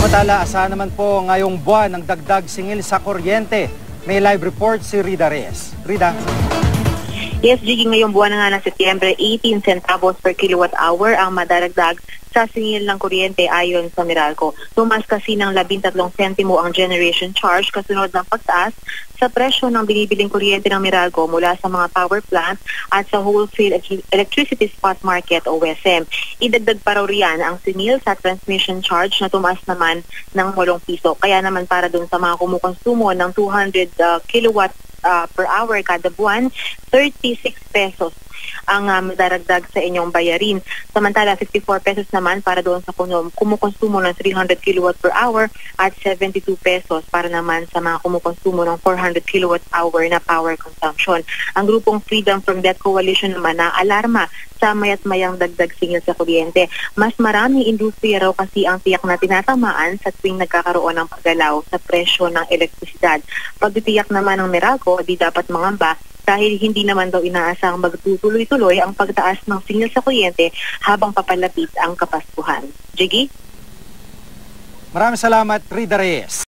Samantala, asahan naman po ngayong buwan ng dagdag singil sa kuryente. May live report si Rida Reyes. Rida. Yes, Jiggy, ngayong buwan na nga ng Setyembre, 18 centavos per kilowatt hour ang madaragdag sa singil ng kuryente ayon sa Meralco. Tumas kasi ng 13 sentimo ang generation charge kasunod ng pagtaas sa presyo ng binibiling kuryente ng Meralco mula sa mga power plant at sa wholesale electricity spot market o WESM. Idagdag pa raw riyan ang singil sa transmission charge na tumaas naman ng 8 piso. Kaya naman para dun sa mga kumukonsumo ng 200 kilowatt per hour kada buwan, 36 pesos ang madaragdag sa inyong bayarin. Samantala, 54 pesos naman para doon sa kumukonsumo ng 300 kilowatt per hour at 72 pesos para naman sa mga kumukonsumo ng 400 kilowatt hour na power consumption. Ang grupong Freedom from Debt Coalition naman na alarma sa mayat mayang dagdag singil sa kuryente. Mas maraming industriya raw kasi ang tiyak na tinatamaan sa tuwing nagkakaroon ng paggalaw sa presyo ng elektrisidad. Pagtitiyak naman ng Meralco, di dapat mangamba dahil hindi naman daw inaasang magtutuloy-tuloy ang pagtaas ng singil sa kuryente habang papalapit ang Kapaskuhan. Jiggy? Maraming salamat, Rida Reyes.